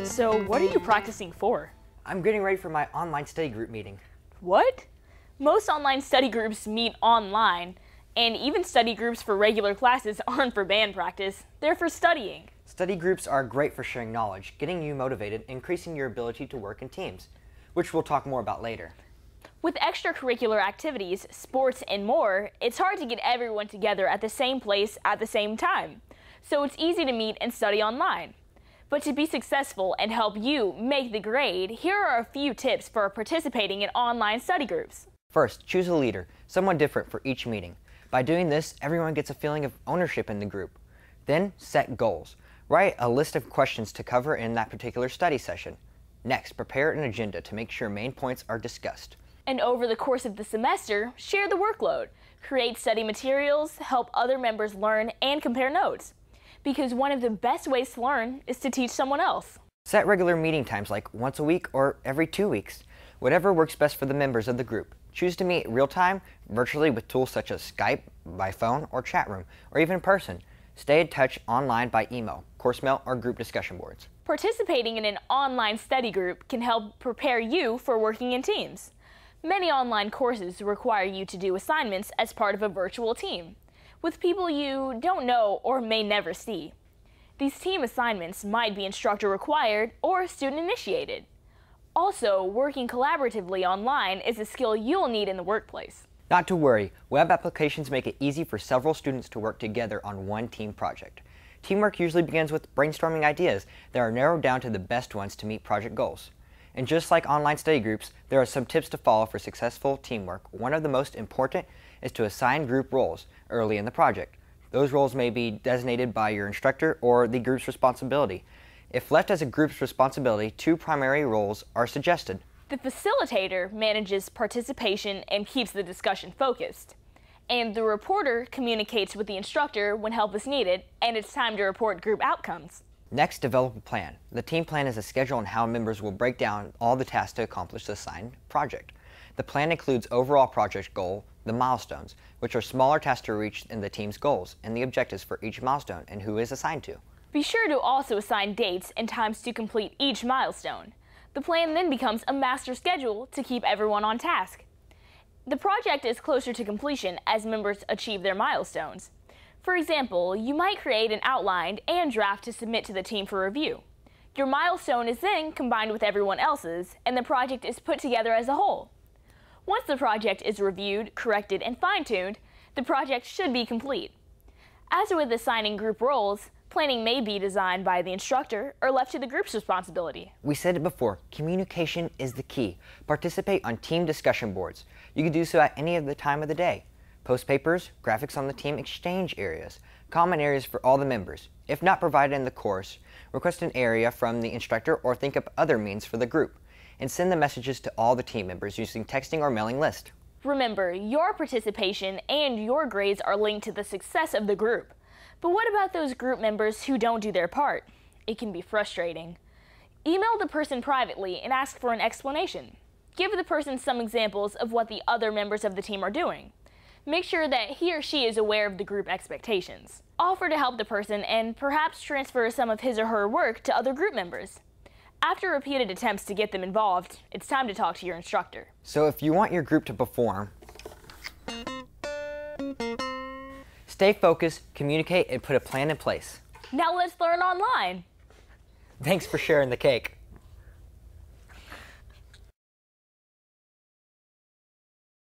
So, what are you practicing for? I'm getting ready for my online study group meeting. What? Most online study groups meet online, and even study groups for regular classes aren't for band practice. They're for studying. Study groups are great for sharing knowledge, getting you motivated, increasing your ability to work in teams, which we'll talk more about later. With extracurricular activities, sports, and more, it's hard to get everyone together at the same place at the same time. So it's easy to meet and study online. But to be successful and help you make the grade, here are a few tips for participating in online study groups. First, choose a leader, someone different for each meeting. By doing this, everyone gets a feeling of ownership in the group. Then, set goals. Write a list of questions to cover in that particular study session. Next, prepare an agenda to make sure main points are discussed. And over the course of the semester, share the workload. Create study materials, help other members learn, and compare notes. Because one of the best ways to learn is to teach someone else. Set regular meeting times like once a week or every 2 weeks. Whatever works best for the members of the group. Choose to meet real-time, virtually with tools such as Skype, by phone or chat room, or even in person. Stay in touch online by email, course mail, or group discussion boards. Participating in an online study group can help prepare you for working in teams. Many online courses require you to do assignments as part of a virtual team, with people you don't know or may never see. These team assignments might be instructor required or student initiated. Also, working collaboratively online is a skill you'll need in the workplace. Not to worry, web applications make it easy for several students to work together on one team project. Teamwork usually begins with brainstorming ideas that are narrowed down to the best ones to meet project goals. And just like online study groups, there are some tips to follow for successful teamwork. One of the most important is to assign group roles early in the project. Those roles may be designated by your instructor or the group's responsibility. If left as a group's responsibility, 2 primary roles are suggested. The facilitator manages participation and keeps the discussion focused. And the reporter communicates with the instructor when help is needed and it's time to report group outcomes. Next, develop a plan. The team plan is a schedule on how members will break down all the tasks to accomplish the assigned project. The plan includes overall project goal, the milestones, which are smaller tasks to reach in the team's goals, and the objectives for each milestone and who is assigned to. Be sure to also assign dates and times to complete each milestone. The plan then becomes a master schedule to keep everyone on task. The project is closer to completion as members achieve their milestones. For example, you might create an outline and draft to submit to the team for review. Your milestone is then combined with everyone else's, and the project is put together as a whole. Once the project is reviewed, corrected, and fine-tuned, the project should be complete. As with assigning group roles, planning may be designed by the instructor or left to the group's responsibility. We said it before, communication is the key. Participate on team discussion boards. You can do so at any of the time of the day. Post papers, graphics on the team exchange areas, common areas for all the members. If not provided in the course, request an area from the instructor or think up other means for the group, and send the messages to all the team members using texting or mailing list. Remember, your participation and your grades are linked to the success of the group. But what about those group members who don't do their part? It can be frustrating. Email the person privately and ask for an explanation. Give the person some examples of what the other members of the team are doing. Make sure that he or she is aware of the group expectations. Offer to help the person and perhaps transfer some of his or her work to other group members. After repeated attempts to get them involved, it's time to talk to your instructor. So if you want your group to perform, stay focused, communicate, and put a plan in place. Now let's learn online. Thanks for sharing the cake.